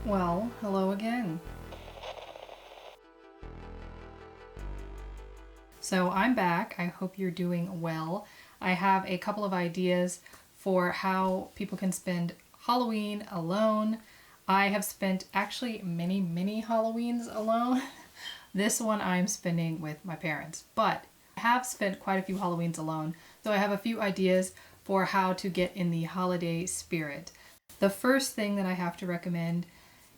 Well, hello again. So I'm back. I hope you're doing well. I have a couple of ideas for how people can spend Halloween alone. I have spent actually many Halloweens alone. This one I'm spending with my parents, but I have spent quite a few Halloweens alone, so I have a few ideas for how to get in the holiday spirit. The first thing that I have to recommend,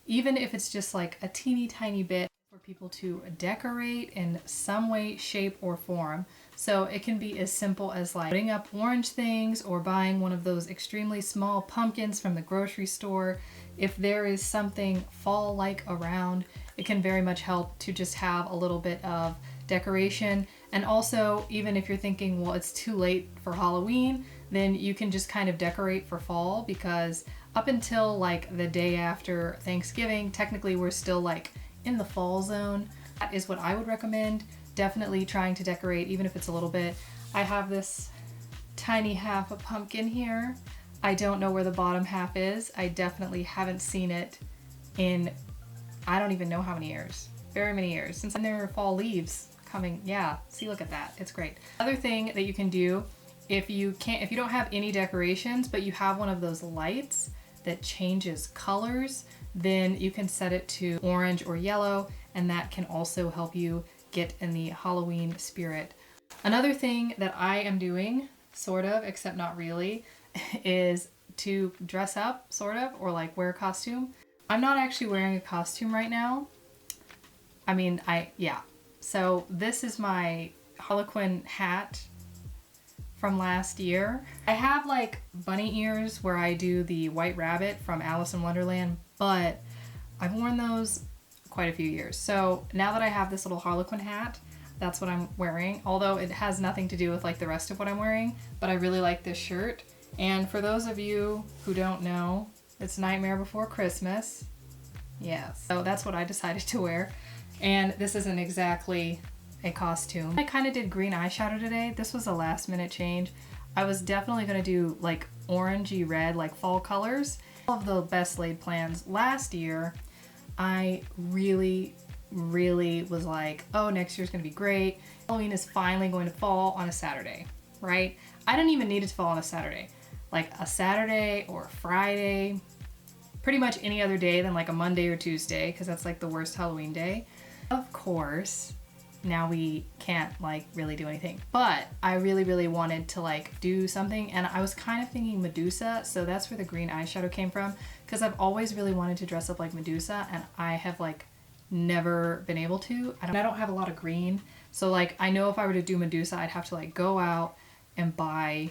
even if it's just like a teeny tiny bit, for people to decorate in some way, shape, or form. So it can be as simple as like putting up orange things or buying one of those extremely small pumpkins from the grocery store. If there is something fall-like around, it can very much help to just have a little bit of decoration. And also, even if you're thinking, well, it's too late for Halloween, then you can just kind of decorate for fall, because up until like the day after Thanksgiving, technically we're still like in the fall zone. That is what I would recommend. Definitely trying to decorate, even if it's a little bit. I have this tiny half a pumpkin here. I don't know where the bottom half is. I definitely haven't seen it in, I don't even know how many years. Very many years. Since there are fall leaves coming. Yeah, see, look at that. It's great. Other thing that you can do, if you don't have any decorations, but you have one of those lights that changes colors, then you can set it to orange or yellow, and that can also help you get in the Halloween spirit. Another thing that I am doing, sort of, except not really, is to dress up, sort of, or like wear a costume. I'm not actually wearing a costume right now. Yeah. So this is my Harlequin hat from last year. I have like bunny ears where I do the White Rabbit from Alice in Wonderland, but I've worn those quite a few years. So now that I have this little Harlequin hat, that's what I'm wearing. Although it has nothing to do with like the rest of what I'm wearing, but I really like this shirt. And for those of you who don't know, it's Nightmare Before Christmas. Yeah, so that's what I decided to wear. And this isn't exactly a costume. I kind of did green eyeshadow today. This was a last minute change. I was definitely gonna do like orangey red, like fall colors. All of the best laid plans. Last year, I really was like, oh, next year's gonna be great. Halloween is finally going to fall on a Saturday, right? I didn't even need it to fall on a Saturday. Like a Saturday or a Friday, pretty much any other day than like a Monday or Tuesday, because that's like the worst Halloween day. Of course, now we can't like really do anything, but I really wanted to like do something, and I was kind of thinking Medusa, so that's where the green eyeshadow came from, because I've always really wanted to dress up like Medusa, and I have like never been able to. I don't have a lot of green, so like I know if I were to do Medusa, I'd have to like go out and buy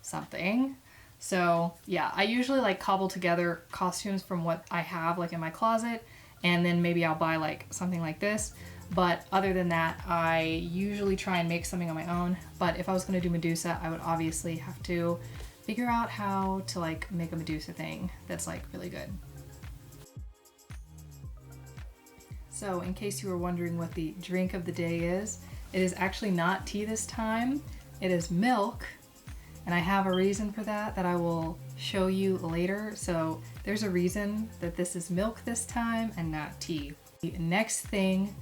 something. So yeah, I usually like cobble together costumes from what I have like in my closet, and then maybe I'll buy like something like this. But other than that, I usually try and make something on my own. But if I was going to do Medusa, I would obviously have to figure out how to like make a Medusa thing that's like really good. So in case you were wondering what the drink of the day is, it is actually not tea this time. It is milk. And I have a reason for that I will show you later. So there's a reason that this is milk this time and not tea. The next thing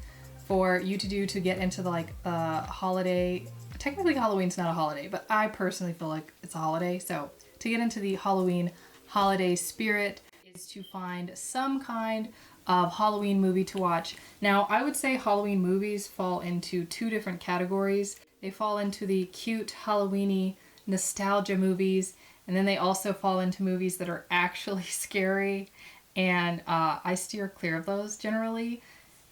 for you to do to get into the like holiday, technically Halloween's not a holiday, but I personally feel like it's a holiday. So to get into the Halloween holiday spirit is to find some kind of Halloween movie to watch. Now, I would say Halloween movies fall into two different categories. They fall into the cute Halloweeny nostalgia movies, and then they also fall into movies that are actually scary, and I steer clear of those generally.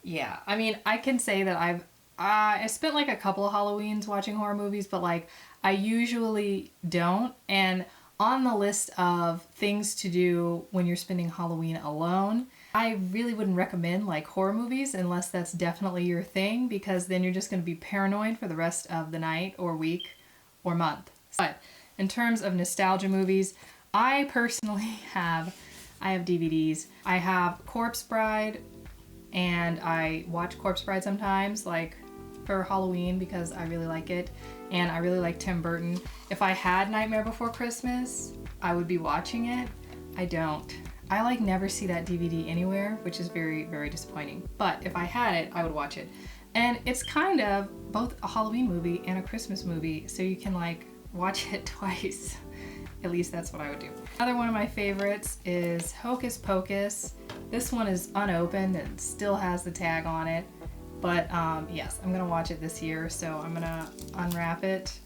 Yeah, I mean, I can say that I spent like a couple of Halloweens watching horror movies, but like I usually don't. And on the list of things to do when you're spending Halloween alone, I really wouldn't recommend like horror movies unless that's definitely your thing, because then you're just going to be paranoid for the rest of the night or week or month. But in terms of nostalgia movies, I personally have DVDs. I have Corpse Bride, and I watch Corpse Bride sometimes, like for Halloween, because I really like it, and I really like Tim Burton. If I had Nightmare Before Christmas, I would be watching it. I don't. I like never see that DVD anywhere, which is very, very disappointing. But if I had it, I would watch it. And it's kind of both a Halloween movie and a Christmas movie, so you can like watch it twice. At least that's what I would do. Another one of my favorites is Hocus Pocus. This one is unopened and still has the tag on it. But yes, I'm gonna watch it this year, so I'm gonna unwrap it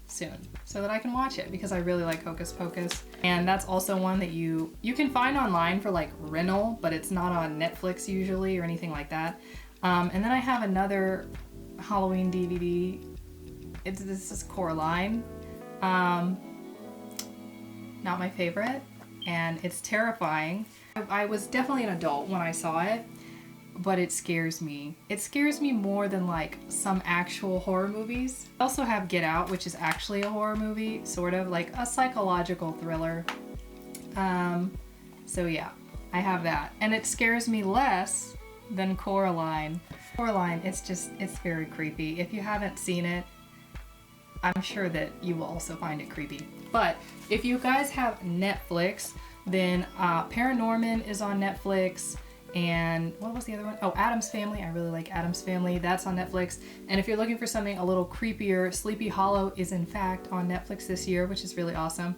soon so that I can watch it because I really like Hocus Pocus. And that's also one that you can find online for like rental, but it's not on Netflix usually or anything like that. And then I have another Halloween DVD. This is Coraline. Not my favorite, and it's terrifying. I was definitely an adult when I saw it, but it scares me. It scares me more than like some actual horror movies. I also have Get Out, which is actually a horror movie, sort of like a psychological thriller. So yeah, I have that. And it scares me less than Coraline. Coraline, it's very creepy. If you haven't seen it, I'm sure that you will also find it creepy. But if you guys have Netflix, then Paranorman is on Netflix. And what was the other one? Oh, Addam's Family. I really like Addam's Family. That's on Netflix. And if you're looking for something a little creepier, Sleepy Hollow is in fact on Netflix this year, which is really awesome.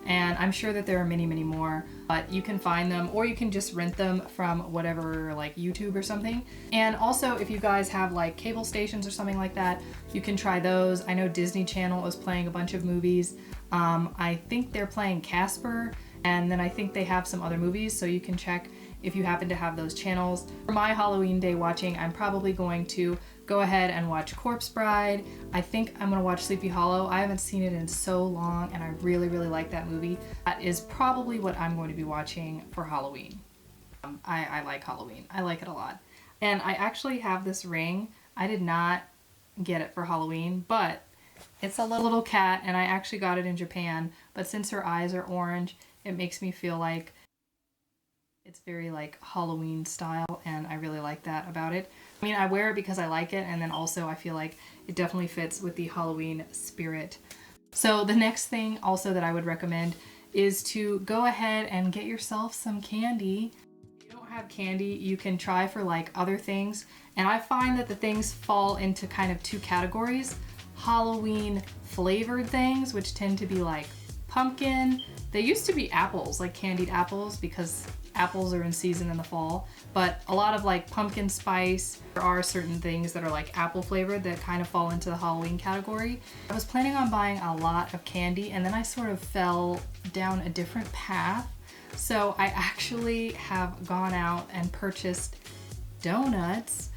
And I'm sure that there are many, many more, but you can find them or you can just rent them from whatever, like YouTube or something. And also if you guys have like cable stations or something like that, you can try those. I know Disney Channel is playing a bunch of movies. I think they're playing Casper, and then I think they have some other movies, so you can check if you happen to have those channels. For my Halloween day watching, I'm probably going to go ahead and watch Corpse Bride. I think I'm gonna watch Sleepy Hollow. I haven't seen it in so long and I really, really like that movie. That is probably what I'm going to be watching for Halloween. I like Halloween. I like it a lot. And I actually have this ring. I did not get it for Halloween, but it's a little cat and I actually got it in Japan. But since her eyes are orange, it makes me feel like it's very like Halloween style, and I really like that about it. I mean, I wear it because I like it, and then also I feel like it definitely fits with the Halloween spirit. So the next thing also that I would recommend is to go ahead and get yourself some candy. If you don't have candy, you can try for like other things. And I find that the things fall into kind of two categories. Halloween flavored things, which tend to be like pumpkin. They used to be apples, like candied apples, because apples are in season in the fall, but a lot of like pumpkin spice. There are certain things that are like apple flavored that kind of fall into the Halloween category. I was planning on buying a lot of candy, and then I sort of fell down a different path. So I actually have gone out and purchased donuts.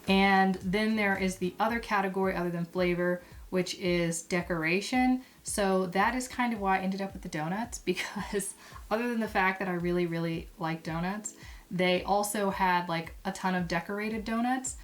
And then there is the other category other than flavor, which is decoration. So that is kind of why I ended up with the donuts, because other than the fact that I really, really like donuts, they also had like a ton of decorated donuts.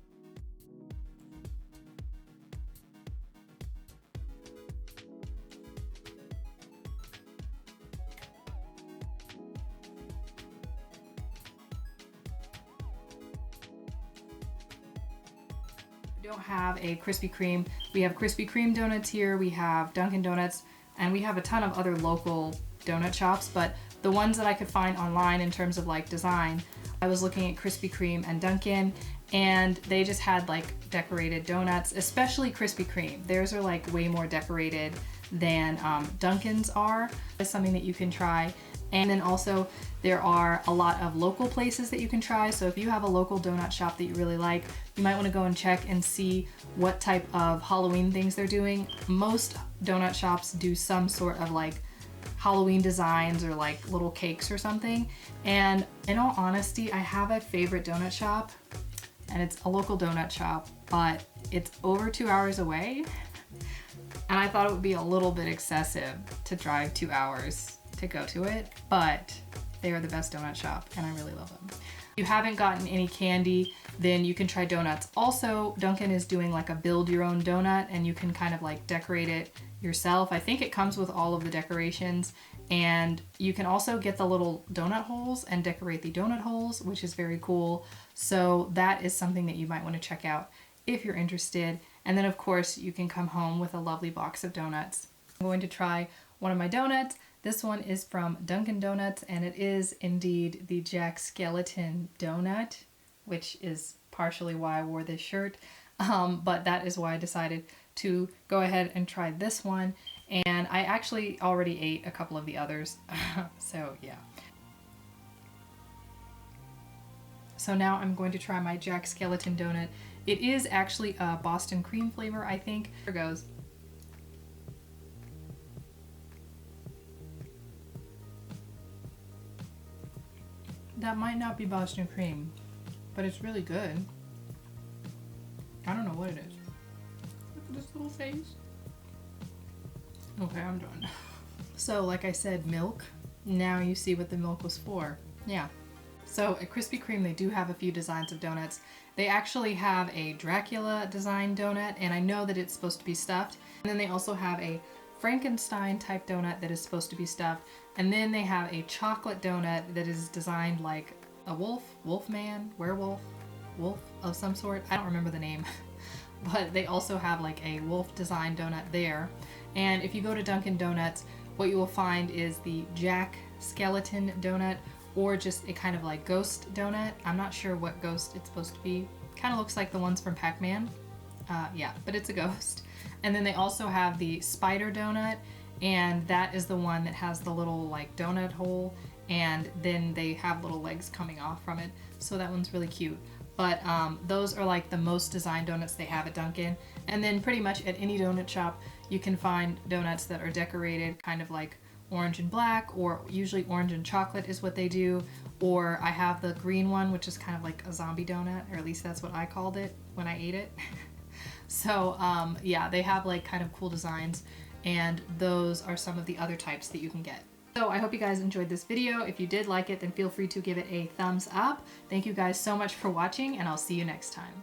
Don't have a Krispy Kreme. We have Krispy Kreme donuts here, we have Dunkin' Donuts, and we have a ton of other local donut shops, but the ones that I could find online in terms of like design, I was looking at Krispy Kreme and Dunkin', and they just had like decorated donuts, especially Krispy Kreme. Theirs are like way more decorated than Dunkin's are. It's something that you can try. And then also there are a lot of local places that you can try. So if you have a local donut shop that you really like, you might want to go and check and see what type of Halloween things they're doing. Most donut shops do some sort of like Halloween designs or like little cakes or something. And in all honesty, I have a favorite donut shop, and it's a local donut shop, but it's over 2 hours away. And I thought it would be a little bit excessive to drive 2 hours to go to it, but they are the best donut shop and I really love them. If you haven't gotten any candy, then you can try donuts. Also, Dunkin' is doing like a build your own donut, and you can kind of like decorate it yourself. I think it comes with all of the decorations, and you can also get the little donut holes and decorate the donut holes, which is very cool. So that is something that you might want to check out if you're interested. And then of course you can come home with a lovely box of donuts. I'm going to try one of my donuts, This one is from Dunkin' Donuts, and it is indeed the Jack Skellington donut, which is partially why I wore this shirt. But that is why I decided to go ahead and try this one. And I actually already ate a couple of the others. So yeah. So now I'm going to try my Jack Skellington donut. It is actually a Boston cream flavor, I think. Here goes. That might not be Boston cream, but it's really good. I don't know what it is. Look at this little face. Okay, I'm done. So, like I said, milk. Now you see what the milk was for. Yeah. So at Krispy Kreme, they do have a few designs of donuts. They actually have a Dracula design donut, and I know that it's supposed to be stuffed. And then they also have a Frankenstein type donut that is supposed to be stuffed. And then they have a chocolate donut that is designed like a wolf, wolfman, werewolf, wolf of some sort. I don't remember the name. But they also have like a wolf design donut there. And if you go to Dunkin' Donuts, what you will find is the Jack Skellington donut, or just a kind of like ghost donut. I'm not sure what ghost it's supposed to be. Kind of looks like the ones from Pac-Man. Yeah, but it's a ghost. And then they also have the spider donut, and that is the one that has the little like donut hole, and then they have little legs coming off from it. So that one's really cute. But those are like the most designed donuts they have at Dunkin'. And then pretty much at any donut shop, you can find donuts that are decorated kind of like orange and black, or usually orange and chocolate is what they do. Or I have the green one, which is kind of like a zombie donut, or at least that's what I called it when I ate it. So yeah, they have like kind of cool designs, and those are some of the other types that you can get. So I hope you guys enjoyed this video. If you did like it, then feel free to give it a thumbs up. Thank you guys so much for watching, and I'll see you next time.